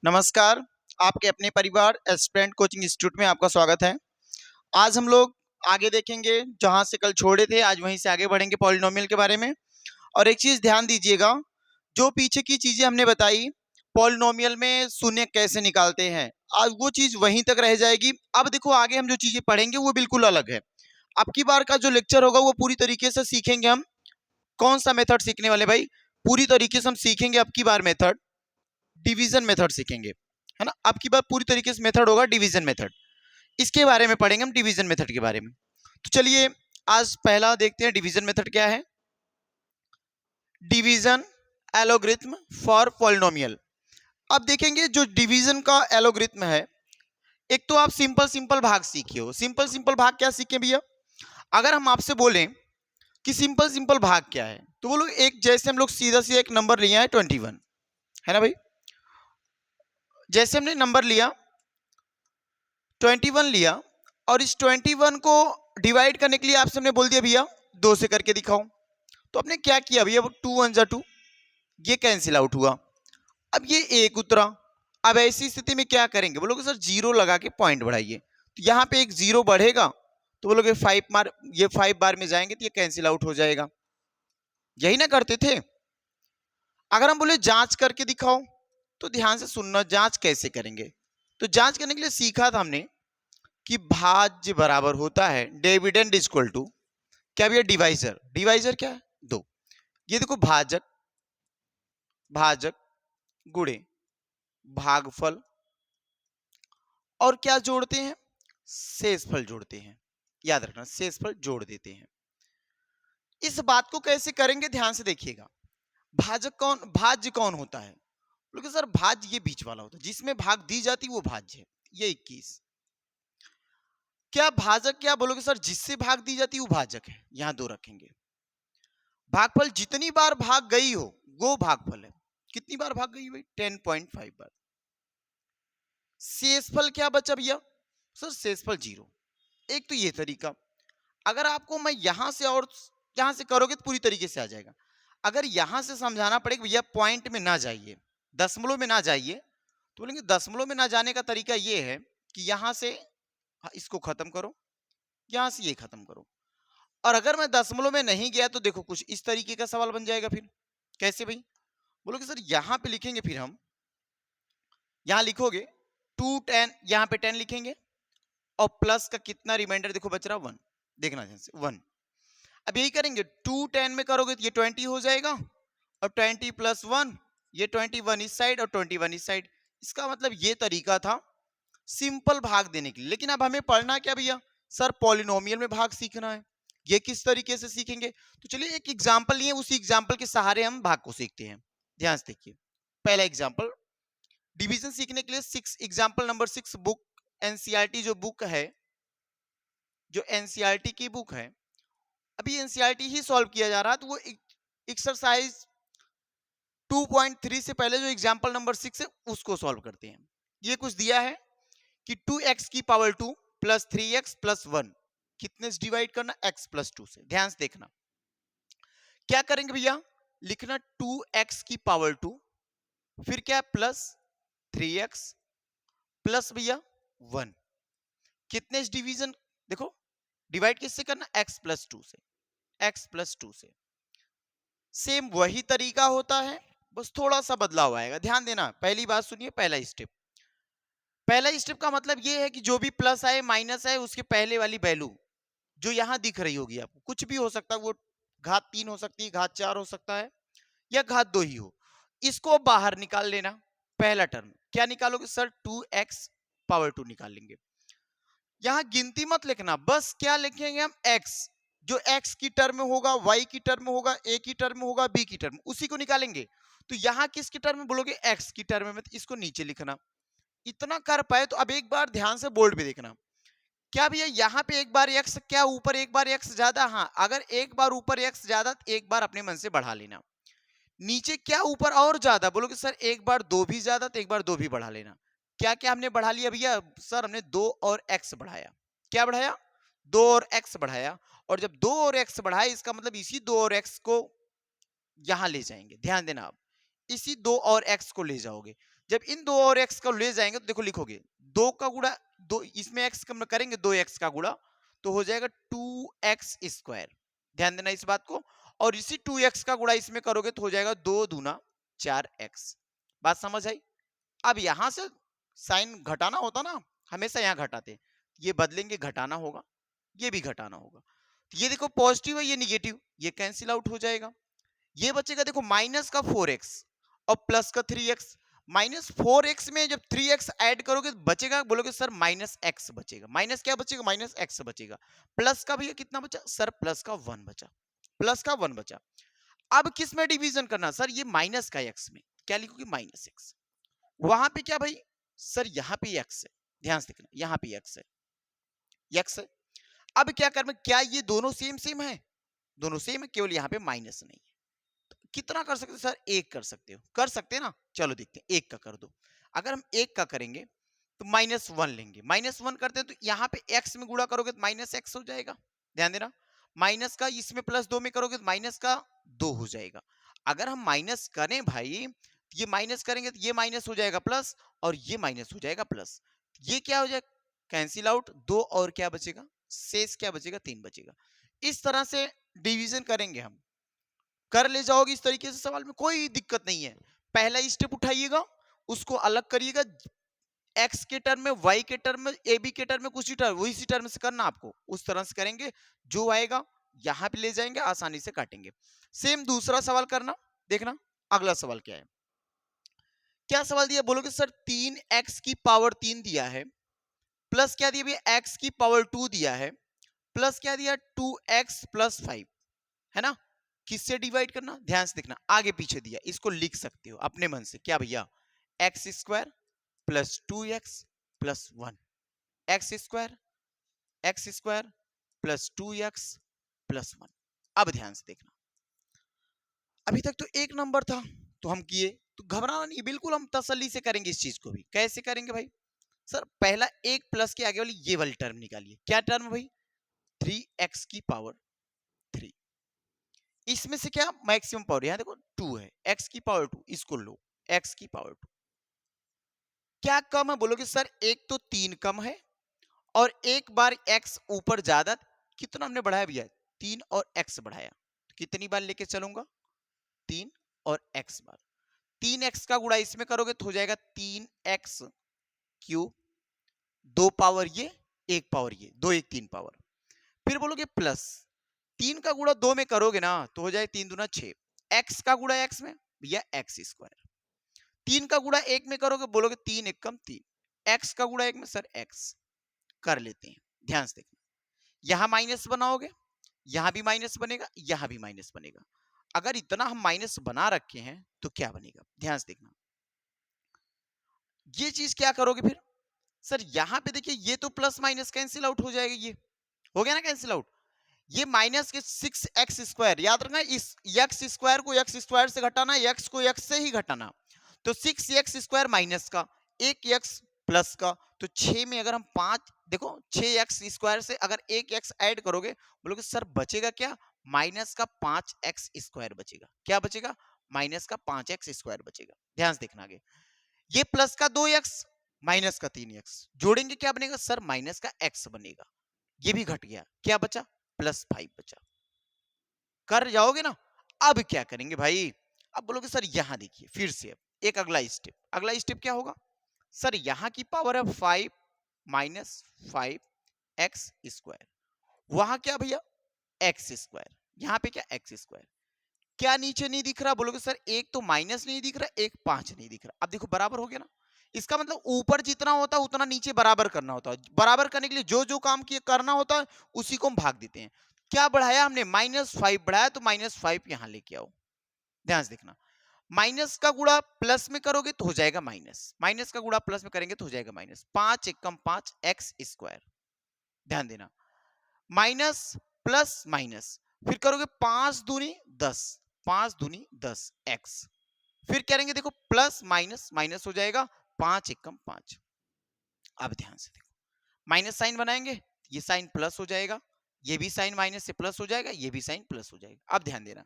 नमस्कार, आपके अपने परिवार एस्पिरेंट कोचिंग इंस्टीट्यूट में आपका स्वागत है। आज हम लोग आगे देखेंगे, जहाँ से कल छोड़े थे आज वहीं से आगे बढ़ेंगे पॉलिनोमियल के बारे में। और एक चीज़ ध्यान दीजिएगा, जो पीछे की चीज़ें हमने बताई पॉलिनोमियल में शून्य कैसे निकालते हैं, आज वो चीज़ वहीं तक रह जाएगी। अब देखो आगे हम जो चीज़ें पढ़ेंगे वो बिल्कुल अलग है। अब की बार का जो लेक्चर होगा वो पूरी तरीके से सीखेंगे हम। कौन सा मेथड सीखने वाले भाई? पूरी तरीके से हम सीखेंगे अब की बार मेथड डिवीजन मेथड सीखेंगे, है ना। अब की बात पूरी तरीके से मेथड होगा डिवीजन मेथड। इसके बारे में पढ़ेंगे हम, डिवीजन मेथड के बारे में। तो चलिए आज पहला देखते हैं डिवीजन मेथड क्या है। Division algorithm for polynomial. अब देखेंगे जो डिवीजन का एलोग्रिथम है, एक तो आप सिंपल सिंपल भाग सीखे हो। सिंपल सिंपल भाग क्या सीखे भैया? अगर हम आपसे बोलें कि सिंपल सिंपल भाग क्या है, तो बोलो एक, जैसे हम लोग सीधा सीधा एक नंबर लिया है 21, है ना भाई। जैसे हमने नंबर लिया 21 लिया, और इस 21 को डिवाइड करने के लिए आपसे हमने बोल दिया भैया 2 से करके दिखाओ। तो आपने क्या किया भैया, वो 2 1 जा 2, ये कैंसिल आउट हुआ। अब ये एक उतरा। अब ऐसी स्थिति में क्या करेंगे, बोलोगे सर जीरो लगा के पॉइंट बढ़ाइए। तो यहाँ पे एक जीरो बढ़ेगा, तो बोलोगे 5 बार, ये 5 बार में जाएंगे तो ये कैंसिल आउट हो जाएगा। यही ना करते थे। अगर हम बोले जांच करके दिखाओ, तो ध्यान से सुनना, जांच कैसे करेंगे। तो जांच करने के लिए सीखा था हमने कि भाज्य बराबर होता है डिविडेंड इक्वल टू क्या भैया, डिवाइजर। डिवाइजर क्या है? 2। ये देखो भाजक, भाजक गुणे भागफल, और क्या जोड़ते हैं? शेषफल जोड़ते हैं। याद रखना, शेषफल जोड़ देते हैं। इस बात को कैसे करेंगे, ध्यान से देखिएगा। भाजक कौन, भाज्य कौन होता है? बोलोगे सर भाज्य ये बीच वाला होता है, जिसमें भाग दी जाती वो भाज्य है। ये 21। क्या भाजक क्या? बोलोगे सर जिससे भाग दी जाती वो भाजक है। यहां 2 रखेंगे। भागफल जितनी बार भाग गई हो वो भागफल है। कितनी बार भाग गई भाई? 10.5 बार। शेषफल क्या बचा भैया? सर शेषफल 0। एक तो ये तरीका। अगर आपको मैं यहां से और यहां से करोगे तो पूरी तरीके से आ जाएगा। अगर यहां से समझाना पड़ेगा भैया पॉइंट में ना जाइए, दशमलव में ना जाइए, तो बोलेंगे दशमलव में ना जाने का तरीका ये है कि यहां से इसको खत्म करो, यहां से ये खत्म करो। और अगर मैं दशमलव में नहीं गया तो देखो कुछ इस तरीके का सवाल बन जाएगा। फिर कैसे भाई? बोलोगे सर यहां पे लिखेंगे, फिर हम यहां लिखोगे 2 10, यहां पे 10 लिखेंगे, और प्लस का कितना रिमाइंडर देखो बच रहा 1। देखना ध्यान से 1। अब यही करेंगे, 2 10 में करोगे तो ये 20 हो जाएगा, और 20 प्लस 1, ये 21 इस साइड और 21 इस साइड। इसका मतलब ये तरीका था सिंपल भाग देने के लिए। लेकिन अब हमें पढ़ना क्या भैया? सर पॉलिनोमियल में भाग सीखना है। ये किस तरीके से सीखेंगे? तो चलिए एक एग्जांपल लिए, उसी एग्जांपल के सहारे हम भाग को सीखते हैं। ध्यान से देखिए। पहला एग्जांपल, डिवीजन सीखने के लिए 6, एग्जांपल नंबर 6 बुक, एनसीईआरटी जो बुक है, जो एनसीईआरटी की बुक है, अभी एनसीईआरटी ही सॉल्व किया जा रहा है। तो वो एक्सरसाइज 2.3 से पहले जो एग्जांपल नंबर 6 है उसको सॉल्व करते हैं। ये कुछ दिया है कि 2x की पावर 2 प्लस 3x प्लस 1 कितने से डिवाइड करना? x प्लस 2 से। ध्यान से देखना क्या करेंगे भैया, लिखना 2x की पावर 2, फिर क्या प्लस 3x प्लस भैया 1, कितने से डिवीजन? देखो डिवाइड किससे करना? x प्लस 2 से। x प्लस 2 से सेम वही तरीका होता है, बस थोड़ा सा बदलाव आएगा। ध्यान देना, पहली बात सुनिए, पहला स्टेप। पहला स्टेप का मतलब ये है कि जो भी प्लस आए माइनस आए, उसके पहले वाली वैल्यू जो यहां दिख रही होगी आपको, कुछ भी हो सकता है, वो घात 3 हो सकती है, घात 4 हो सकता है, या घात 2 ही हो, इसको बाहर निकाल लेना। पहला टर्म क्या निकालोगे सर? 2x पावर 2 निकाल लेंगे। यहां गिनती मत लिखना, बस क्या लिखेंगे हम? x। जो x की टर्म में होगा, y की टर्म में होगा, a की टर्म में होगा, b की टर्म में, उसी को निकालेंगे। तो यहां किसकी टर्म में बोलोगे? x की टर्म में, तो इसको नीचे लिखना। इतना कर पाए तो अब एक बार ध्यान से बोर्ड पे देखना। क्या भैया यहाँ पे एक बार x क्या ऊपर, एक बार x ज्यादा? हाँ, अगर एक बार ऊपर x ज्यादा तो एक बार अपने मन से बढ़ा लेना। नीचे क्या ऊपर और ज्यादा? बोलोगे सर एक बार 2 भी ज्यादा तो एक बार 2 भी बढ़ा लेना। क्या क्या हमने बढ़ा लिया भैया? सर हमने 2 और x बढ़ाया। क्या बढ़ाया? 2 और x बढ़ाया। और जब 2 और x बढ़ाया, इसका मतलब इसी 2 और x को यहां ले जाएंगे। ध्यान देना, आप इसी 2 और x को ले जाओगे। जब इन दो और एक्स का ले जाएंगे तो देखो लिखोगे दो का गुणा, दो इसमें एक्स कम करेंगे, दो एक्स का गुणा तो हो जाएगा 2x²। ध्यान देना इस बात को। और इसी 2x का गुणा इसमें करोगे तो हो जाएगा 2 दूना 4x। बात समझ आई? अब यहां से साइन घटाना होता ना, हमेशा यहां घटाते, ये बदलेंगे घटाना होगा, ये भी घटाना होगा। ये देखो पॉजिटिव है, ये निगेटिव, ये कैंसिल आउट हो जाएगा। ये बचेगा देखो माइनस का 4x और प्लस का 3x। -4x में जब 3x ऐड करोगे तो बचेगा, बोलोगे सर -x बचेगा। माइनस क्या बचेगा? -x बचेगा। प्लस का भैया कितना बचा? सर प्लस का 1 बचा। प्लस का 1 बचा। अब किस में डिवीजन करना? सर ये माइनस का x में, क्या लिखोगे? -x। वहां पे क्या भाई? सर यहाँ पे x है, ध्यान से देखना, यहाँ पे x है, x है। अब क्या करना? क्या ये दोनों सेम सेम है? दोनों सेम है, केवल यहाँ पे माइनस नहीं है। कितना कर सकते हो सर? एक कर सकते हो, कर सकते हैं ना? चलो देखते हैं, एक का कर दो। अगर हम एक का करेंगे तो -1 लेंगे, -1 करते हैं तो यहाँ पे x में गुणा करोगे तो -x हो जाएगा। ध्यान देना, माइनस का इसमें +2 में करोगे तो माइनस का 2 हो जाएगा। अगर हम माइनस करें भाई, ये माइनस करेंगे तो ये माइनस हो जाएगा प्लस, और ये माइनस हो जाएगा प्लस। ये क्या हो जाएगा? Cancel out. 2 और क्या बचेगा? शेष क्या बचेगा? 3 बचेगा। इस तरह से डिवीजन करेंगे हम, कर ले जाओगे इस तरीके से सवाल में, कोई दिक्कत नहीं है। पहला स्टेप उठाइएगा, उसको अलग करिएगा, एक्स के टर्म में, वाई के टर्म में, ए बी के टर्म में, कुछ ही टर्म, वही टर्म से करना आपको, उस तरह से करेंगे। जो आएगा यहां पे ले जाएंगे, आसानी से काटेंगे। सेम दूसरा सवाल करना, देखना अगला सवाल क्या है। क्या सवाल दिया? बोलोगे सर 3x की पावर 3 दिया है, प्लस क्या दिया भैया? x की पावर 2 दिया है, प्लस क्या दिया? 2x + 5, है ना? किससे डिवाइड करना? ध्यान से देखना, आगे पीछे दिया, इसको लिख सकते हो अपने मन से। क्या भैया? x² + 2x + 1, x² + 2x + 1। अब ध्यान से देखना, अभी तक तो एक नंबर था तो हम किए, तो घबराना नहीं, बिल्कुल हम तसल्ली से करेंगे इस चीज को भी। कैसे करेंगे भाई? सर पहला एक प्लस के आगे वाली ये वाली टर्म निकालिए। क्या टर्म भाई? 3x की पावर 3। इसमें से क्या मैक्सिमम पावर? यहां देखो 2 है, x की पावर 2, इसको लो, x की पावर 2। क्या कम है? बोलोगे सर एक तो 3 कम है, और एक बार x ऊपर ज्यादा, कितना हमने बढ़ाया भैया? 3 और x बढ़ाया, तो कितनी बार लेके चलूंगा? 3 और x बार। 3x का गुणा इसमें करोगे तो हो जाएगा 3x³, 2 पावर ये, 1 पावर ये, 2 1 3 पावर। फिर बोलोगे प्लस 3 का गुणा 2 में करोगे ना तो हो जाए 3 दूना 6, x का गुणा x में भैया x²। 3 का गुणा 1 में करोगे, बोलोगे 3 1 कम 3, x का गुणा 1 में सर x। कर लेते हैं, ध्यान से देखना, यहां माइनस बनाओगे, यहां भी माइनस बनेगा, यहां भी माइनस बनेगा। अगर इतना हम माइनस बना रखे हैं तो क्या बनेगा? ध्यान से देखना, ये चीज क्या करोगे फिर? सर यहां पे देखिए, ये तो प्लस माइनस कैंसिल आउट हो जाएगा, ये हो गया ना कैंसिल आउट। ये माइनस के 6x², याद रखना इस x² को x² से घटाना, x को x से ही घटाना। तो 6x² माइनस का, 1x प्लस का, तो 6 में अगर हम 5, देखो 6x² से अगर 1x ऐड करोगे, बोलोगे सर बचेगा क्या? माइनस का 5x² बचेगा। क्या बचेगा? माइनस का 5x² बचेगा। ध्यान से देखना आगे, ये प्लस का 2x, माइनस का 3x, जोड़ेंगे क्या बनेगा? सर माइनस का x बनेगा। ये भी घट गया, क्या बचा? +5 बचा। कर जाओगे ना? अब क्या करेंगे भाई? अब बोलोगे सर यहां देखिए, फिर से अब एक अगला स्टेप, अगला स्टेप क्या होगा? सर यहां की पावर है 5 - 5x², वहां क्या भैया? x², यहां पे क्या? x²। क्या नीचे नहीं दिख रहा? बोलोगे सर एक तो माइनस नहीं दिख रहा, एक 5 नहीं दिख रहा। अब देखो बराबर हो गया ना, इसका मतलब ऊपर जितना होता है उतना नीचे बराबर करना होता है। बराबर करने के लिए जो जो काम किए करना होता है उसी को हम भाग देते हैं। क्या बढ़ाया हमने? -5 बढ़ाया, तो -5 यहां लेके आओ। ध्यान से देखना, माइनस का गुणा प्लस में करोगे तो हो जाएगा माइनस, माइनस का गुणा प्लस में करेंगे तो हो जाएगा माइनस। 5 1 5 x²। ध्यान देना, माइनस प्लस माइनस, फिर करोगे 5 दूनी 10, 5 दूनी 10 x। फिर करेंगे देखो प्लस माइनस माइनस हो जाएगा, 5 1 5। अब ध्यान से देखो, माइनस साइन बनाएंगे, ये साइन प्लस हो जाएगा, ये भी साइन माइनस से प्लस हो जाएगा, ये भी साइन प्लस हो जाएगा। अब ध्यान देना,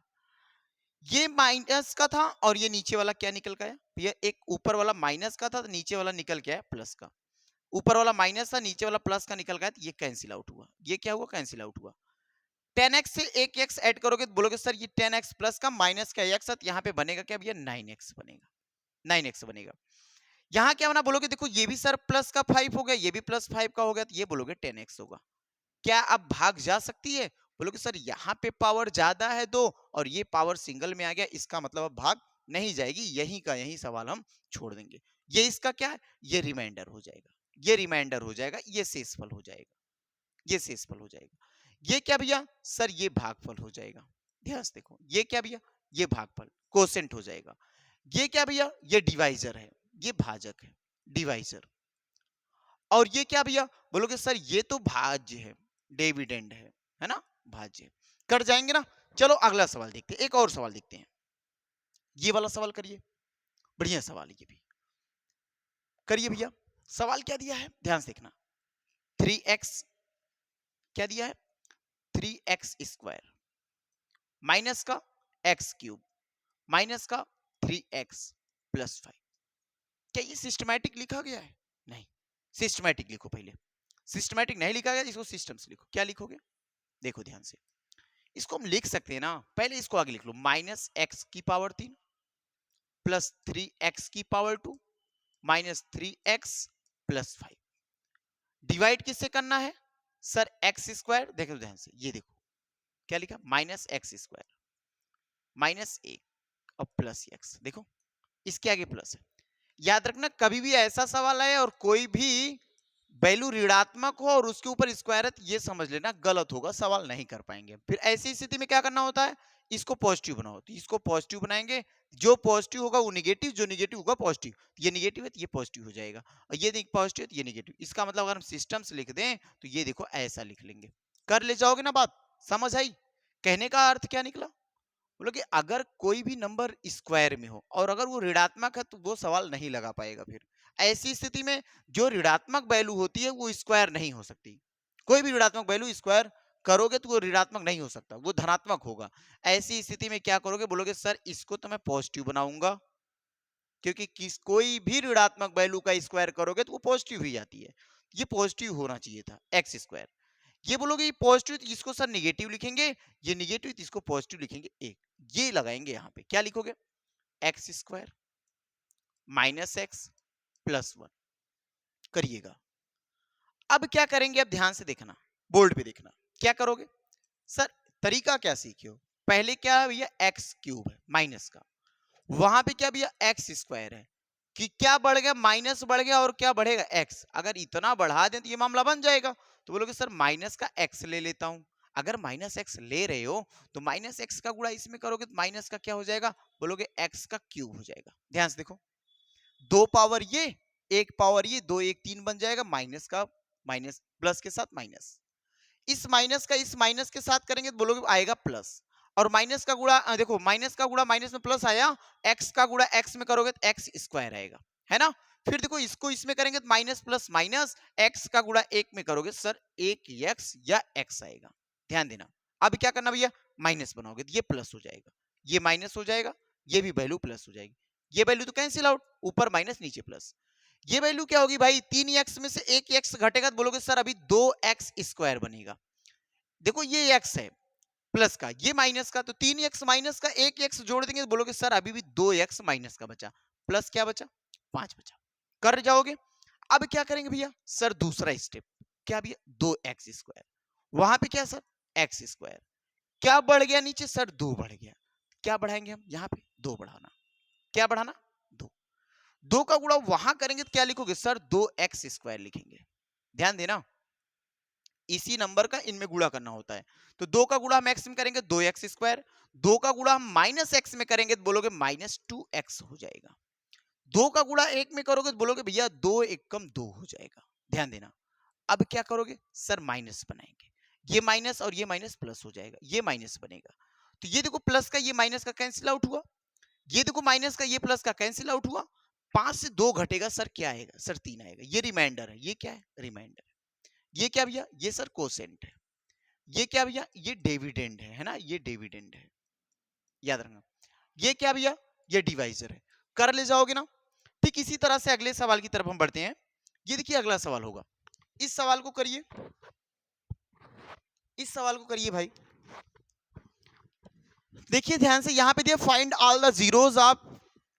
ये माइनस का था और ये नीचे वाला क्या निकल गया, ये एक ऊपर वाला माइनस का था तो नीचे वाला निकल गया है प्लस का, ऊपर वाला माइनस था नीचे वाला प्लस का निकल गया तो ये कैंसिल आउट हुआ, ये क्या हुआ, कैंसिल आउट हुआ। 10x से एक x ऐड करोगे तो बोलोगे सर ये 10x प्लस का माइनस का x, यहाँ पे बनेगा क्या भैया, 9x बनेगा, 9x बनेगा। यहाँ क्या बना बोलोगे, देखो ये भी सर प्लस का 5 हो गया, ये भी प्लस 5 का हो गया, तो ये बोलोगे 10x होगा। क्या अब भाग जा सकती है, बोलोगे सर यहाँ पे पावर ज्यादा है दो और ये पावर सिंगल में आ गया, इसका मतलब अब भाग नहीं जाएगी, यही का यही सवाल हम छोड़ देंगे। ये इसका क्या है, ये रिमाइंडर हो जाएगा, ये रिमाइंडर हो जाएगा, ये शेषफल हो जाएगा, ये शेषफल हो जाएगा। ये क्या भैया, सर ये भागफल हो जाएगा, ध्यान से देखो, ये क्या भैया, ये भागफल कोसेंट हो जाएगा। ये क्या भैया, ये डिवाइजर है, ये भाजक है, डिवाइजर। और ये क्या भैया, बोलोगे सर ये तो भाज्य है, डिविडेंड है ना, भाज्य। कर जाएंगे ना। चलो अगला सवाल देखते हैं, एक और सवाल देखते हैं, ये वाला सवाल करिए, बढ़िया सवाल है ये भी, करिए भैया। सवाल क्या दिया है, ध्यान से देखना, 3x क्या दिया है, 3x स्क्वायर माइनस का x क्यूब माइनस का 3x प्लस 5। क्या ये सिस्टमैटिक लिखा गया है, नहीं, सिस्टमैटिक लिखो पहले, सिस्टमैटिक नहीं लिखा गया, इसको सिस्टम से लिखो। क्या लिखोगे, देखो ध्यान से, इसको हम लिख सकते हैं ना, पहले इसको आगे लिख लो, माइनस एक्स की पावर 3 प्लस 3x की power 2 minus 3x plus 5। Divide किससे करना है, सर एक्स स्क्वायर, देखो ध्यान से, ये देखो क्या लिखा, माइनस एक्स स्क्वायर माइनस एक और प्लस एक्स, देखो इसके आगे प्लस है। याद रखना कभी भी ऐसा सवाल आए और कोई भी वैल्यू ऋणात्मक हो और उसके ऊपर स्क्वायर है, तो ये समझ लेना गलत होगा, सवाल नहीं कर पाएंगे। फिर ऐसी स्थिति में क्या करना होता है, इसको पॉजिटिव बनाओ, तो इसको पॉजिटिव बनाएंगे, जो पॉजिटिव होगा वो निगेटिव, जो निगेटिव होगा पॉजिटिव, ये निगेटिव है तो ये पॉजिटिव हो जाएगा, और ये पॉजिटिव है तो ये निगेटिव। इसका मतलब अगर हम सिस्टम से लिख दें तो ये देखो ऐसा लिख लेंगे, कर ले जाओगे ना बात, समझ आई, कहने का अर्थ क्या निकला, बोलो कि अगर कोई भी नंबर स्क्वायर में हो और अगर वो ऋणात्मक है तो वो सवाल नहीं लगा पाएगा। फिर ऐसी स्थिति में जो ऋणात्मक वैल्यू होती है वो स्क्वायर नहीं हो सकती, कोई भी ऋणात्मक वैल्यू स्क्वायर करोगे तो वो ऋणात्मक नहीं हो सकता, वो धनात्मक होगा। ऐसी स्थिति में क्या करोगे, बोलोगे सर इसको तो मैं पॉजिटिव बनाऊंगा, क्योंकि कोई भी ऋणात्मक वैल्यू का स्क्वायर करोगे तो वो पॉजिटिव ही आती है, ये पॉजिटिव होना चाहिए था एक्स स्क्वायर। ये बोलोगे ये पॉजिटिव, इसको सर निगेटिव लिखेंगे, ये निगेटिव इसको पॉजिटिव लिखेंगे, एक ये लगाएंगे यहाँ पे, क्या लिखोगे, x square minus x plus 1, करिएगा। अब क्या करेंगे, अब ध्यान से देखना, बोर्ड पे देखना, क्या करोगे, सर तरीका क्या सीखे हो, पहले क्या भैया एक्स क्यूब है माइनस का, वहां पे क्या भैया एक्स स्क्वायर है, कि क्या बढ़ गया, माइनस बढ़ गया और क्या बढ़ेगा एक्स, अगर इतना बढ़ा दें तो ये मामला बन जाएगा। तो बोलोगे सर माइनस का एक्स ले लेता हूं, अगर माइनस एक्स ले रहे हो तो माइनस एक्स का गुणा इसमें करोगे तो माइनस का क्या हो जाएगा, बोलोगे एक्स का क्यूब हो जाएगा। ध्यान से देखो, दो पावर ये, एक पावर ये, दो एक तीन बन जाएगा, माइनस का माइनस प्लस के साथ माइनस, इस माइनस का इस माइनस के साथ करेंगे तो बोलोगे आएगा प्लस, और माइनस का गुणा देखो माइनस का गुणा माइनस में प्लस आया, एक्स का गुणा एक्स में करोगे तो एक्स स्क्वायर आएगा, है ना। फिर देखो इसको इसमें करेंगे तो माइनस प्लस माइनस, एक्स का गुणा एक में करोगे सर एक एक्स या एक्स आएगा, ध्यान देना। अब क्या करना भैया, माइनस बनाओगे तो ये प्लस हो जाएगा, ये माइनस हो जाएगा, ये भी वैल्यू प्लस हो जाएगी, ये वैल्यू तो कैंसिल आउट, ऊपर माइनस नीचे प्लस। ये वैल्यू क्या होगी भाई, 3x में से एक x घटेगा तो बोलोगे सर अभी 2x स्क्वायर बनेगा। देखो ये x है प्लस का, ये माइनस का, तो 3x माइनस का एक x जोड़ देंगे तो बोलोगे सर अभी भी 2x माइनस का बचा, प्लस क्या बचा, 5 बचा, कर जाओगे। अब क्या करेंगे भैया, सर दूसरा स्टेप, क्या भैया 2x स्क्वायर, वहां पे क्या सर x स्क्वायर, क्या बढ़ गया नीचे सर 2 बढ़ गया, क्या बढ़ाएंगे हम यहाँ पे 2 बढ़ाना, क्या बढ़ाना 2, 2 का गुणा वहां करेंगे तो क्या लिखोगे सर 2x स्क्वायर लिखेंगे, ध्यान देना इसी नंबर का इनमें गुणा करना होता है। तो 2 का गुणा हम x में करेंगे 2x स्क्वायर, 2 का गुणा हम माइनस एक्स में करेंगे तो बोलोगे माइनस 2x हो जाएगा, 2 का गुणा 1 में करोगे तो बोलोगे भैया 2 एकम 2 हो जाएगा, ध्यान देना। अब क्या करोगे सर माइनस बनाएंगे, ये माइनस और ये माइनस प्लस हो जाएगा, ये माइनस बनेगा, तो ये देखो प्लस का ये माइनस का कैंसिल आउट हुआ, ये देखो माइनस का ये प्लस का कैंसिल आउट हुआ, 5 से 2 घटेगा सर क्या आएगा, सर 3 आएगा, ये रिमाइंडर है, ये क्या है रिमाइंडर, ये क्या भैया ये सर कोसेंट है, ये क्या भैया ये डिविडेंड है ना, ये डिविडेंड है, याद रखना। ये क्या भैया, ये डिवाइजर है, कर ले जाओगे ना। ठीक इसी तरह से अगले सवाल की तरफ हम बढ़ते हैं। ये देखिए अगला सवाल होगा, इस सवाल को करिए, इस सवाल को करिए भाई। देखिए ध्यान से, यहां पे दिया find all the zeros of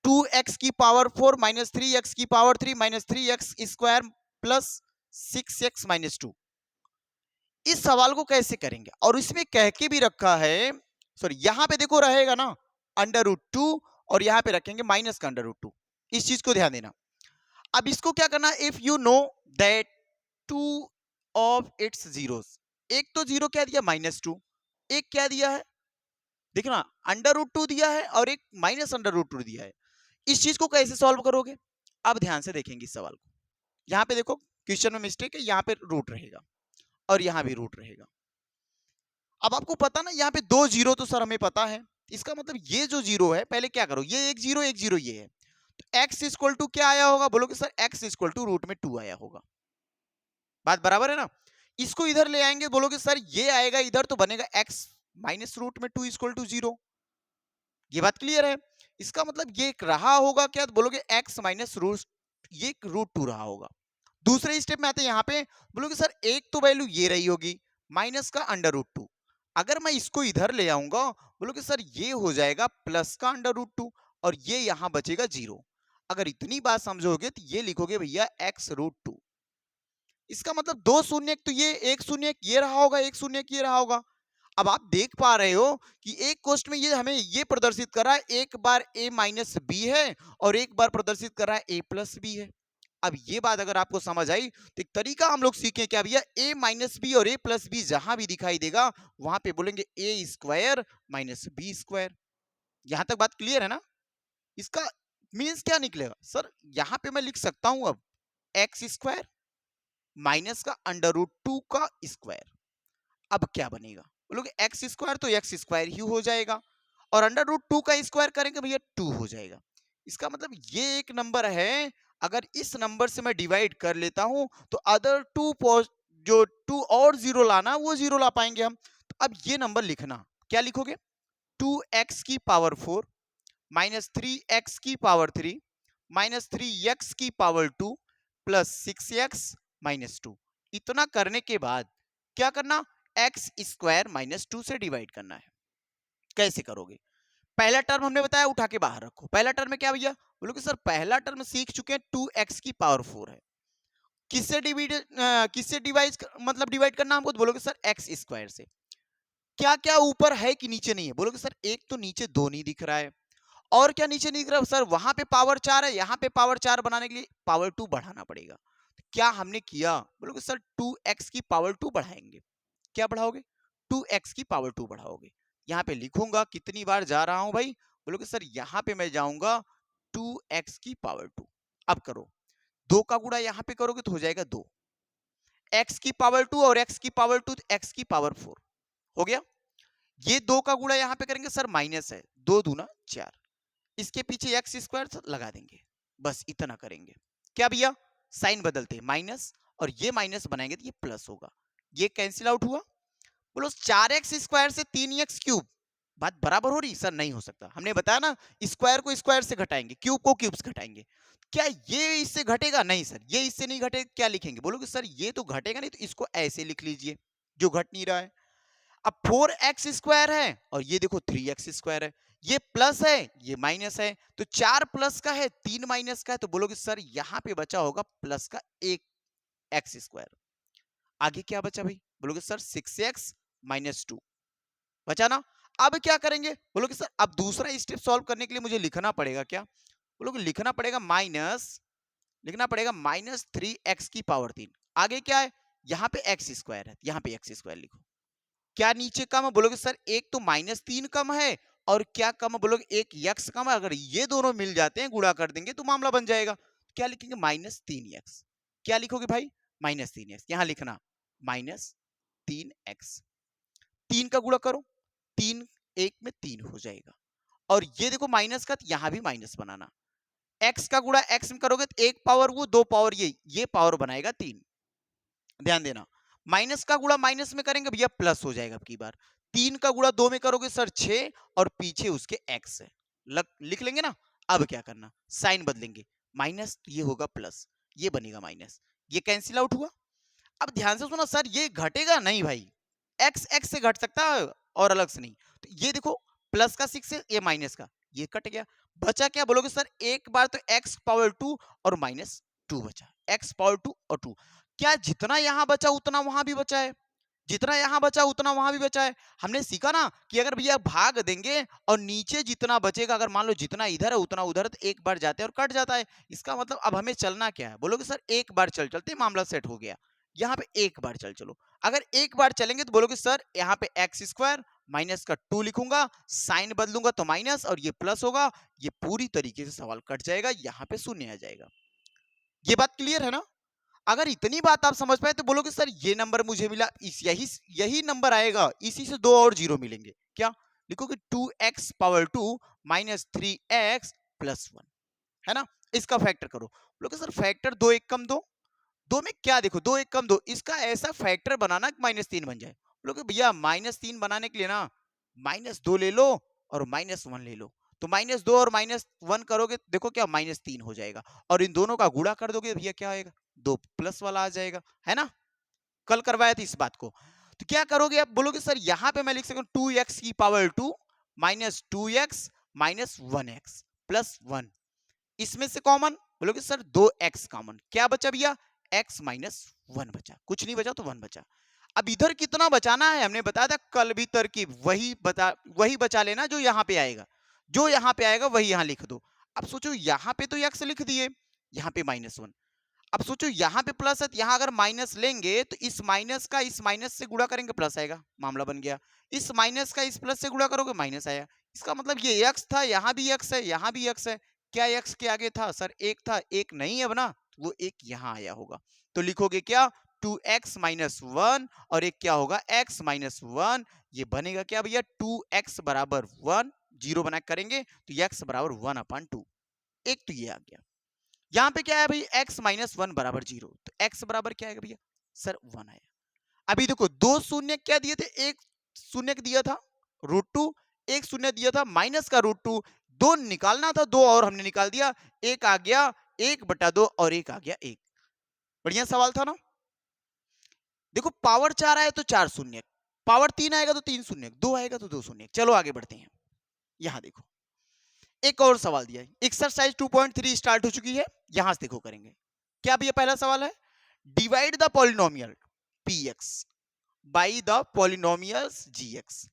2x की पावर 4 माइनस 3x की power 3 minus 3x square plus 6x minus 2। इस सवाल को कैसे करेंगे, और इसमें कह के भी रखा है, सॉरी यहां पे देखो रहेगा ना अंडर रूट 2, और यहां पे रखेंगे माइनस का अंडर रूट 2। इस चीज को ध्यान देना। अब इसको क्या करना, if you know that two of its zeros, एक तो जीरो क्या दिया -2, एक क्या दिया है देखना अंडर रूट 2 दिया है, और एक माइनस अंडर रूट 2 दिया है। इस चीज को कैसे सॉल्व करोगे, अब ध्यान से देखेंगे इस सवाल को। यहां पे देखो क्वेश्चन में मिस्टेक है, यहां पे रूट रहेगा और यहां भी रूट रहेगा। अब आपको पता ना यहाँ पे दो जीरो तो सर हमें पता है, इसका मतलब ये जो जीरो है, पहले क्या करो, ये एक जीरो ये है, तो x इक्वल टू क्या आया होगा, बोलोगे sir x equal to root में 2 आया होगा। बात बराबर है ना। इसको इधर ले आएंगे, बोलोगे सर ये आएगा इधर, तो बनेगा x माइनस रूट में 2 इक्वल टू 0। ये बात क्लियर है। इसका मतलब ये रहा होगा क्या, तो बोलोगे x माइनस रूट, ये रूट 2 रहा होगा। दूसरे स्टेप में आते हैं, यहाँ पे बोलोगे सर एक तो वैल्यू ये रही होगी माइनस का अंडर रूट 2, अगर मैं इसको इधर ले आऊंगा, बोलोगे सर ये हो जाएगा प्लस का अंडर रूट 2, और ये यहां बचेगा 0। अगर इतनी बात समझोगे तो ये लिखोगे भैया x रूट 2। इसका मतलब दो शून्य तो ये, एक शून्य ये रहा होगा, एक शून्य ये रहा होगा। अब आप देख पा रहे हो कि एक क्वेश्चन में ये हमें ये प्रदर्शित कर रहा है, एक बार a माइनस बी है और एक बार प्रदर्शित कर रहा है a प्लस बी है। अब ये बात अगर आपको समझ आई तो एक तरीका हम लोग सीखें क्या भैया, a माइनस बी और a प्लस बी जहां भी दिखाई देगा वहां पे बोलेंगे a square minus B square. यहां तक बात क्लियर है ना। इसका मीन्स क्या निकलेगा सर, यहां पे मैं लिख सकता हूं अब एक्स स्क्वायर माइनस का अंडर रूट 2 का स्क्वायर। अब क्या बनेगा, बोलोगे एक्स स्क्वायर तो एक्स स्क्वायर ही हो जाएगा, और अंडर रूट 2 का स्क्वायर करेंगे भैया 2 हो जाएगा। इसका मतलब ये एक नंबर है, अगर इस नंबर से मैं डिवाइड कर लेता हूं तो अदर टू जो 2 और 0 लाना वो 0 ला पाएंगे हम। तो अब ये नंबर लिखना, क्या लिखोगे, 2x की पावर 4 माइनस 3x की पावर 3 माइनस 3x की पावर 2 प्लस 6x माइनस 2। इतना करने के बाद क्या करना, एक्स स्क्वायर माइनस 2 से डिवाइड करना है। कैसे करोगे, पहला टर्म हमने बताया उठा के बाहर रखो। पहला टर्म में क्या भैया, बोलोगे सर पहला टर्म सीख चुके हैं 2x की पावर 4 है, किससे डिवाइड, किससे डिवाइड मतलब डिवाइड करना हमको, तो बोलोगे सर एक्स स्क्वायर से। क्या क्या ऊपर है कि नीचे नहीं है, बोलोगे सर एक तो नीचे 2 नहीं दिख रहा है, और क्या नीचे नहीं दिख रहा सर, वहां पे पावर 4 है, यहाँ पे पावर 4 बनाने के लिए पावर 2 बढ़ाना पड़ेगा। तो क्या हमने किया, बोलोगे सर 2x की पावर 2 बढ़ाएंगे। क्या बढ़ाओगे, 2x की पावर 2 बढ़ाओगे। यहाँ पे लिखूंगा कितनी बार जा रहा हूं भाई, बोलोगे सर यहाँ पे मैं जाऊंगा 2x की पावर 2। अब करो, 2 का गुणा यहाँ पे करोगे तो हो जाएगा 2, x की पावर 2 और x की पावर 2 तो x की पावर 4 हो गया। ये 2 का गुणा यहाँ पे करेंगे सर माइनस है, 2 दूना 4, इसके पीछे एक्स स्क्वायर लगा देंगे, बस इतना करेंगे। क्या भैया, साइन बदलते हैं माइनस, और ये माइनस बनाएंगे तो ये प्लस होगा, ये कैंसिल आउट हुआ। बोलो 4x स्क्वायर से 3x क्यूब, बात बराबर हो रही, सर नहीं हो सकता, हमने बताया ना स्क्वायर को स्क्वायर से घटाएंगे, क्यूब को क्यूब से घटाएंगे। क्या ये इससे घटेगा, नहीं सर ये इससे नहीं घटेगा, क्या लिखेंगे, बोलोगे सर ये तो घटेगा नहीं, तो इसको ऐसे लिख लीजिए जो घट नहीं रहा है। अब 4x स्क्वायर है और ये देखो 3x स्क्वायर है, ये प्लस है ये माइनस है, तो 4 प्लस का है 3 माइनस का है, तो बोलोगे सर यहां पे बचा होगा प्लस का 1 एक्स स्क्वायर। आगे क्या बचा भाई, बोलोगे सर 6x माइनस 2 बचा ना। अब क्या करेंगे, बोलोगे सर अब दूसरा स्टेप सॉल्व करने के लिए मुझे लिखना पड़ेगा क्या, बोलोगे लिखना पड़ेगा माइनस, लिखना पड़ेगा माइनस 3x की पावर 3। आगे क्या है, यहाँ पे एक्स स्क्वायर है, यहाँ पे एक्स स्क्वायर लिखो। क्या नीचे कम है, बोलोगे सर एक तो -3 कम है, और क्या कम है, बोलोगे एक यक्स कम है, अगर ये दोनों मिल जाते हैं गुणा कर देंगे तो मामला बन जाएगा। क्या लिखेंगे, -3x। क्या लिखोगे भाई, -3x, यहां लिखना -3x। 3 का गुणा करो, 3 1 में 3 हो जाएगा, और ये देखो माइनस का, तो यहां भी माइनस बनाना। x का गुणा x में करोगे तो 1 पावर वो 2 पावर ये पावर बनाएगा 3। ध्यान देना, माइनस का गुणा माइनस में करेंगे भैया प्लस हो जाएगा अब की बार। 3 का गुणा 2 में करोगे सर 6, और पीछे उसके x है। लिख लेंगे ना। अब क्या करना, साइन बदलेंगे, माइनस तो ये होगा प्लस, ये बनेगा माइनस, ये कैंसिल आउट हुआ। अब ध्यान से सुनो सर, ये घटेगा नहीं भाई, एक्स एक्स से घट सकता है और अलग से नहीं। तो ये देखो प्लस का 6 है, ये माइनस का, ये कट गया, बचा क्या बोलोगे सर, एक बार तो एक्स पावर 2 और माइनस 2 बचा, एक्स पावर 2 और 2। क्या जितना यहां बचा उतना वहां भी बचा है, जितना यहां बचा उतना वहां भी बचा है। हमने सीखा ना कि अगर भैया भाग देंगे और नीचे जितना बचेगा, अगर मान लो जितना इधर है उतना उधर, तो एक बार जाते हैं और कट जाता है। इसका मतलब अब हमें चलना क्या है, बोलोगे सर एक बार चल चलते मामला सेट हो गया। यहाँ पे एक बार चल चलो, अगर एक बार चलेंगे तो बोलोगे सर यहाँ पे एक्स स्क्वायर माइनस का 2 लिखूंगा, साइन बदलूंगा तो माइनस और ये प्लस होगा, ये पूरी तरीके से सवाल कट जाएगा, यहाँ पे शून्य आ जाएगा। ये बात क्लियर है ना। अगर इतनी बात आप समझ पाए तो बोलोगे सर ये नंबर मुझे मिला, इस यही यही नंबर आएगा, इसी से 2 और 0 मिलेंगे। क्या लिखोगे, 2x power 2 minus 3x plus 1, है ना। इसका फैक्टर करो, बोलोगे सर फैक्टर 2 1 कम 2, 2 में क्या देखो 2 1 कम 2, इसका ऐसा फैक्टर बनाना कि -3 बन जाए। बोलोगे भैया -3 बनाने के लिए ना -2 ले लो और -1 ले लो, तो -2 और -1 करोगे देखो क्या -3 हो जाएगा, और इन दोनों का गुणा कर दोगे भैया क्या आएगा, 2 प्लस वाला आ जाएगा, है ना। कल करवाया था इस बात को। तो क्या करोगे आप, बोलोगे सर यहां पे मैं लिख सकता हूं 2x की power 2 minus 2x minus 1x plus 1, इसमें से कॉमन, बोलोगे सर 2x कॉमन, क्या बचा भैया x माइनस 1 बचा, कुछ नहीं बचा तो 1 बचा। अब इधर कितना बचाना है, हमने बताया था कल भी तरकीब, वही बचा लेना जो यहाँ पे आएगा, जो यहाँ पे आएगा वही यहाँ लिख दो। अब सोचो यहाँ पे तो x लिख दिए, यहाँ पे -1, अब सोचो यहाँ पे प्लस है, यहाँ अगर माइनस लेंगे तो इस माइनस का इस माइनस से गुणा करेंगे प्लस आएगा, मामला बन गया। इस माइनस का इस प्लस से गुणा करोगे माइनस आया, इसका मतलब ये x था, यहाँ भी x है, यहाँ भी x है। क्या x के आगे था सर, एक था, एक नहीं है बना, वो एक यहाँ आया होगा, तो लिखोगे क्या 2x माइनस 1 और एक क्या होगा x माइनस 1, ये बनेगा क्या भैया 2x बराबर 1, जीरो बना करेंगे तो x बराबर 1/2, एक तो ये आ गया। यहां पे क्या है भाई x माइनस 1 बराबर 0, तो x बराबर क्या आएगा भैया सर 1 आया। अभी देखो दो शून्य क्या दिए थे, एक शून्य दिया था √2, एक शून्य दिया था माइनस का √2, दो निकालना था, दो और हमने निकाल दिया, एक आ गया 1/2 और एक आ गया 1। बढ़िया सवाल था ना। देखो पावर 4 आए तो 4 शून्य, पावर 3 आएगा तो 3 शून्य, 2 आएगा तो 2 शून्य। चलो आगे बढ़ते हैं, यहां देखो एक और सवाल दिया है, एक्सरसाइज 2.3 स्टार्ट हो चुकी है, यहां से देखो करेंगे क्या भैया। पहला सवाल है divide the polynomial px by the polynomials gx।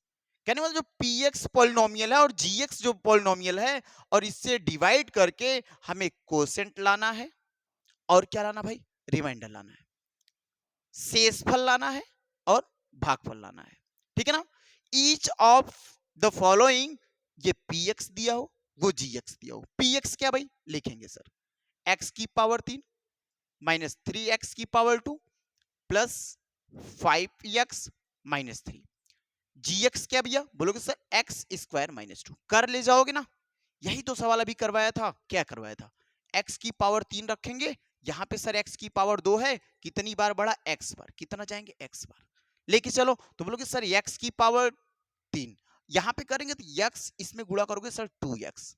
कहने मतलब जो px पॉलिनोमियल है और gx जो पॉलिनोमियल है, और इससे डिवाइड करके हमें कोसेंट लाना है, और क्या लाना भाई, रिमाइंडर लाना है, शेषफल लाना है और भागफल लाना है, ठीक है ना। ईच ऑफ द फॉलोइंग, ये px दिया हो वो gx दिया हो, px क्या भाई लिखेंगे सर x की पावर 3 माइनस 3x की power 2 plus 5x minus 3, gx क्या भैया बोलोगे सर x स्क्वायर माइनस 2, कर ले जाओगे ना। यही तो सवाल अभी करवाया था, क्या करवाया था, x की पावर 3 रखेंगे, यहां पे सर x की पावर 2 है, कितनी बार बढ़ा x बार, कितना जाएंगे x बार लेके चलो, तो बोलोगे सर x की पावर 3, यहां पे करेंगे तो x इसमें गुणा करोगे सर 2x,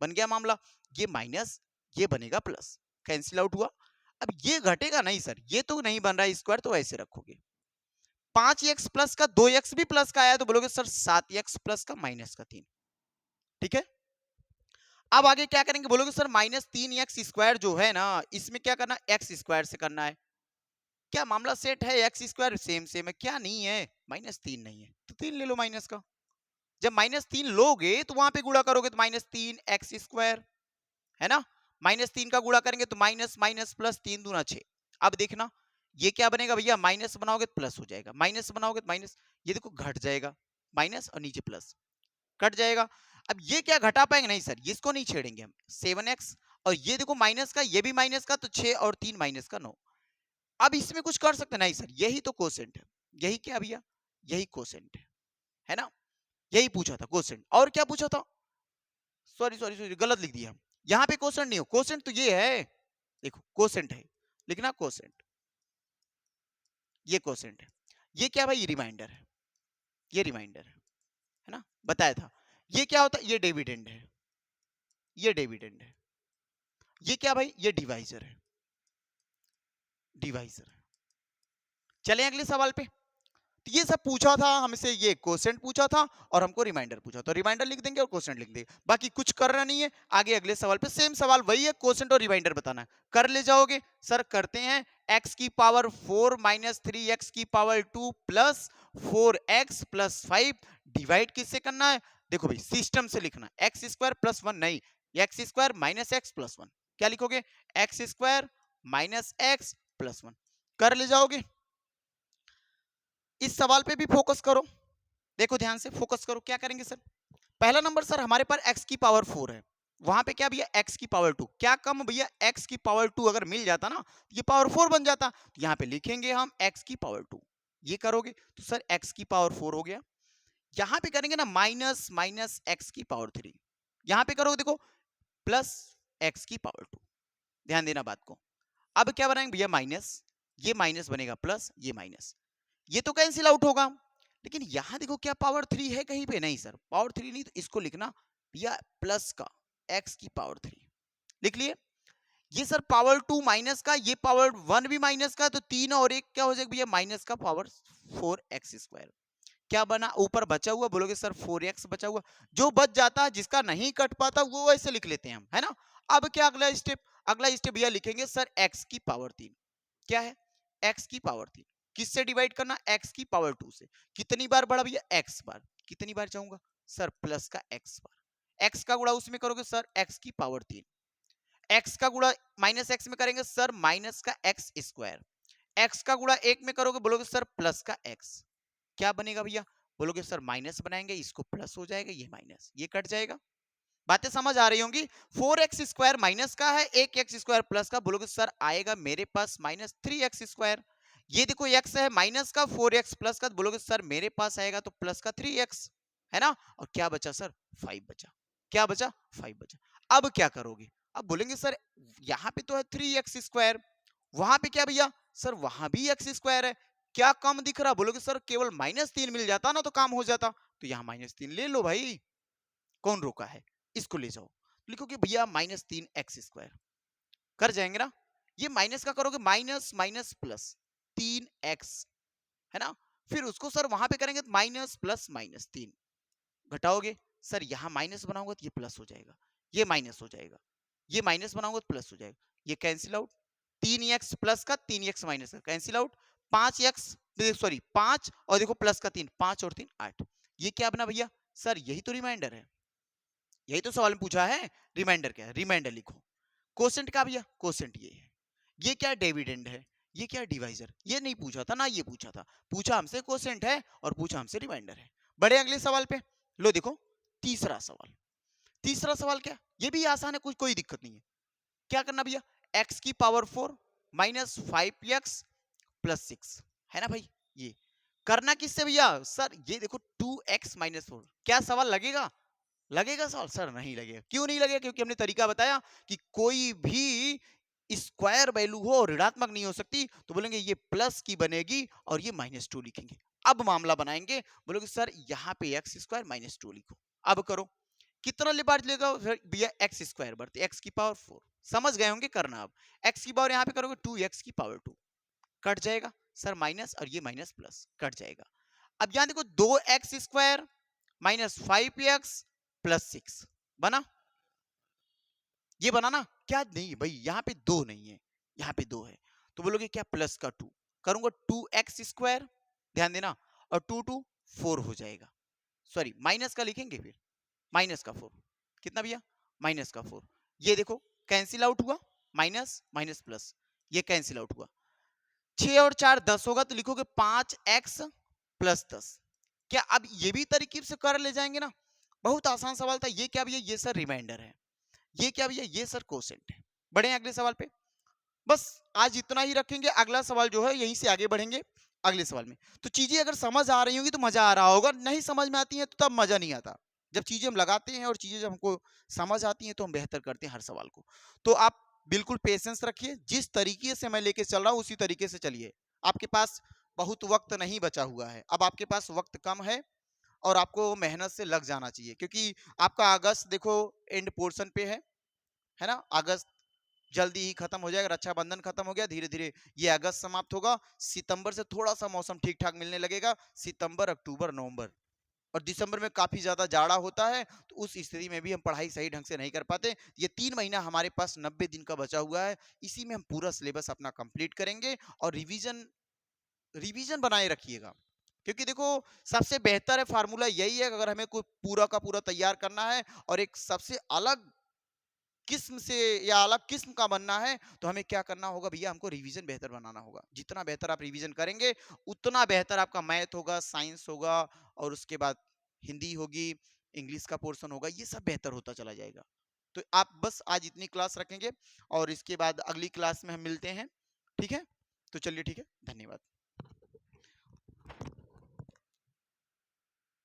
बन गया मामला, ये माइनस ये बनेगा प्लस, कैंसिल आउट हुआ। अब ये घटेगा नहीं सर, ये तो नहीं बन रहा है स्क्वायर, तो ऐसे रखोगे 5x प्लस का 2x भी प्लस का आया तो बोलोगे सर 7x प्लस का माइनस का 3, ठीक है। अब आगे क्या करेंगे, बोलोगे सर -3x स्क्वायर जो है ना, इसमें क्या करना, x स्क्वायर से करना है। क्या मामला सेट है, एक्स स्क्वायर सेम सेम है, क्या नहीं है, -3 नहीं है तो 3 ले लो माइनस का। जब -3 लोगे तो वहां पे गुणा करोगे तो -3x स्क्वायर, है ना। -3 का गुणा करेंगे तो माइनस माइनस प्लस 3 दूना 6। अब देखना ये क्या बनेगा भैया, माइनस बनाओगे तो प्लस हो जाएगा, माइनस बनाओगे तो माइनस, ये देखो घट जाएगा, माइनस और नीचे प्लस कट जाएगा। अब ये क्या घटा पाएंगे, नहीं सर इसको नहीं छेड़ेंगे हम, 7x, और ये देखो माइनस का, ये भी माइनस का, तो 6 और 3 माइनस का 9। अब इसमें कुछ कर सकते नहीं सर, यही तो कोसेंट है, यही क्या भैया, यही कोसेंट है ना, यही पूछा था कोसेंट, और क्या पूछा था, सॉरी सॉरी सॉरी गलत लिख दिया, यहाँ पे कोसेंट नहीं हो, कोसेंट तो ये है, देखो कोसेंट है, लिखना कोसेंट, ये कोसेंट है, ये क्या भाई रिमाइंडर है, ये रिमाइंडर है ना, बताया था। ये क्या होता है, ये डिविडेंड है, ये डिविडेंड है। ये क्या भाई, ये डिवाइजर है, डिवाइजर है। चले अगले सवाल पे। तो ये सब पूछा था हमसे, ये क्वेश्चन पूछा था और हमको रिमाइंडर पूछा, तो रिमाइंडर लिख देंगे और क्वेश्चन लिख देंगे, बाकी कुछ करना नहीं है। आगे अगले सवाल पे सेम सवाल वही है, क्वेश्चन और रिमाइंडर बताना है, कर ले जाओगे। सर करते हैं, x की पावर 4 माइनस 3x की power 2 plus 4x plus 5 divide किससे करना है? देखो भाई सिस्टम से लिखना, एक्स स्क्वायर प्लस 1 नहीं, x square minus x plus 1। क्या लिखोगे? X square minus x plus 1। कर ले जाओगे। इस सवाल पे भी फोकस करो, देखो ध्यान से फोकस करो। क्या करेंगे सर? पहला नंबर सर हमारे पास x की पावर 4 है, वहां पे क्या भैया x की पावर 2, क्या कम भैया x की पावर 2 अगर मिल जाता ना ये पावर 4 बन जाता, तो यहाँ पे लिखेंगे हम x की पावर 2। ये करोगे तो सर x की पावर 4 हो गया। यहाँ पे करेंगे ना माइनस माइनस x की पावर 3, यहाँ पे करोगे देखो प्लस x की पावर 2। ध्यान देना बात को। अब क्या बनाएंगे भैया माइनस, ये माइनस बनेगा प्लस, ये माइनस, ये तो कैंसिल आउट होगा। लेकिन यहां देखो क्या पावर 3 है कहीं पे? नहीं सर पावर 3 नहीं, तो इसको लिखना भैया प्लस का x की पावर 3 लिख लिए। ये सर पावर 2 माइनस का, ये पावर 1 भी माइनस का, तो 3 और 1 क्या हो जाएगा भैया माइनस का पावर 4x स्क्वायर। क्या बना? ऊपर बचा हुआ, बोलोगे सर 4x बचा हुआ, जो बच जाता है जिसका नहीं कट पाता वो ऐसे लिख लेते हैं हम, है ना। अब क्या अगला स्टेप? अगला स्टेप भैया लिखेंगे सर x की पावर 3। क्या है? x की पावर 3 किससे डिवाइड करना? x की पावर 2 से। कितनी बार बढ़ा भैया? x बार। कितनी बार जाऊंगा सर? प्लस का x बार। x का गुणा उसमें करोगे सर x की पावर 3, x का गुणा माइनस x में करेंगे सर माइनस का x स्क्वायर, x का गुणा 1 में करोगे बोलोगे सर प्लस का x। क्या बनेगा भैया? बोलोगे सर माइनस बनाएंगे, इसको प्लस हो जाएगा, ये माइनस, ये कट जाएगा। बातें समझ आ रही होंगी। 4x स्क्वायर माइनस का है, 1x स्क्वायर प्लस का, बोलोगे सर आएगा मेरे पास माइनस 3x स्क्वायर। ये देखो x है माइनस का, 4x प्लस का, बोलोगे सर मेरे पास आएगा तो प्लस का 3x, है ना। और क्या बचा सर? 5 बचा। क्या बचा? 5 बचा। अब क्या करोगे? अब बोलेंगे सर यहाँ पे तो है 3x स्क्वायर, वहां पे क्या भैया? सर वहां भी x स्क्वायर है, क्या कम दिख रहा? बोलोगे सर केवल -3 मिल जाता ना तो काम हो जाता, तो यहाँ -3 ले लो भाई, कौन रोका है? इसको ले जाओ, लिखोगे भैया -3x स्क्वायर, कर जाएंगे ना। ये माइनस का करोगे माइनस माइनस प्लस 3x, है ना। फिर उसको सर वहां पे करेंगे माइनस प्लस -3, घटाओगे सर यहाँ माइनस बनाऊंगा तो ये प्लस हो जाएगा, ये माइनस हो जाएगा, ये माइनस बनाऊंगा तो प्लस हो जाएगा, ये कैंसिल आउट। 3x प्लस का 3x माइनस का कैंसिल आउट, 5x सॉरी 5 और देखो प्लस का 3, 5 और 3 8। ये क्या बना भैया? सर यही तो रिमाइंडर है, यही तो सवाल में पूछा है। रिमाइंडर क्या है? रिमाइंडर लिखो। कोसेंट का भैया? कोसेंट ये है। ये क्या? डिविडेंड है। ये क्या? डिवाइजर। ये नहीं पूछा था ना, ये पूछा था, पूछा हमसे कोसेंट है और पूछा हमसे रिमाइंडर है। बड़े अगले सवाल पे। लो देखो तीसरा सवाल। तीसरा सवाल क्या? ये भी आसान है, कुछ कोई दिक्कत नहीं है। क्या करना भैया? x की पावर 4 माइनस 5x प्लस 6, है ना भाई। ये करना किससे भैया? सर ये देखो 2x माइनस 4। क्या सवाल लगेगा? लगेगा सवाल? सर नहीं लगेगा। क्यों नहीं लगेगा? क्योंकि हमने तरीका बताया कि कोई भी स्क्वायर वैल्यू हो और ऋणात्मक नहीं हो सकती, तो बोलेंगे ये प्लस की बनेगी और ये -2 लिखेंगे। अब मामला बनाएंगे, बोलोगे सर यहाँ पे एक्स स्क्वायर -2 लिखो। अब करो, कितना बार लेगा भैया? एक्स स्क्वायर बढ़ते एक्स की पावर 4, समझ गए होंगे करना। अब एक्स की पावर यहाँ पे करोगे 2x की पावर 2, कट जाएगा सर माइनस, और ये माइनस प्लस कट जाएगा। अब यहाँ देखो 2x square minus 5x plus 6 बना, ये बना ना। क्या नहीं भाई, यहाँ पे 2 नहीं है, यहाँ पे 2 है, तो बोलोगे क्या? प्लस का 2 करूंगा 2x स्क्वायर, ध्यान देना, और 2 2 4 हो जाएगा। सॉरी माइनस का लिखेंगे, फिर माइनस का 4 कितना भैया? माइनस का 4। ये देखो कैंसिल आउट हुआ, माइनस माइनस प्लस, ये कैंसिल आउट हुआ। 6 और 4 10 होगा, तो लिखोगे 5x प्लस 10। क्या अब ये भी तरकीब से कर ले जाएंगे ना? बहुत आसान सवाल था। ये क्या भैया? ये सर रिमाइंडर है। ये क्या भैया? ये सर कोसेंट है। बढ़े अगले सवाल पे। बस आज इतना ही रखेंगे, अगला सवाल जो है यहीं से आगे बढ़ेंगे अगले सवाल में। तो चीजें अगर समझ आ रही होंगी तो मजा आ रहा होगा, नहीं समझ में आती है तो तब मजा नहीं आता। जब चीजें हम लगाते हैं और चीजें जब हमको समझ आती हैं तो हम बेहतर करते हैं हर सवाल को। तो आप बिल्कुल पेशेंस रखिए, जिस तरीके से मैं लेके चल रहा हूँ उसी तरीके से चलिए। आपके पास बहुत वक्त नहीं बचा हुआ है, अब आपके पास वक्त कम है, और आपको मेहनत से लग जाना चाहिए, क्योंकि आपका अगस्त देखो एंड पोर्शन पे है ना? अगस्त जल्दी ही खत्म हो जाएगा, रक्षाबंधन खत्म हो गया, धीरे-धीरे ये अगस्त समाप्त होगा, सितंबर से थोड़ा-सा मौसम ठीक-ठाक मिलने लगेगा, सितंबर, अक्टूबर, नवंबर और दिसंबर में काफ़ी ज़्यादा जाड़ा होता है, तो उस स्थिति में भी हम पढ़ाई सही ढंग से नहीं कर पाते। ये 3 महीना हमारे पास 90 दिन का बचा हुआ है, इसी में हम पूरा सिलेबस अपना कंप्लीट करेंगे और रिवीजन रिवीजन बनाए रखिएगा। क्योंकि देखो सबसे बेहतर है फार्मूला यही है कि अगर हमें कोई पूरा का पूरा तैयार करना है और एक सबसे अलग किस्म से या अलग किस्म का बनना है, तो हमें क्या करना होगा भैया, हमको रिवीजन बेहतर बनाना होगा। जितना बेहतर आप रिवीजन करेंगे उतना बेहतर आपका मैथ होगा, साइंस होगा और उसके बाद हिंदी होगी, इंग्लिश का पोर्शन होगा, ये सब बेहतर होता चला जाएगा। तो आप बस आज इतनी क्लास रखेंगे और इसके बाद अगली क्लास में हम मिलते हैं। ठीक है? तो चलिए ठीक है, धन्यवाद।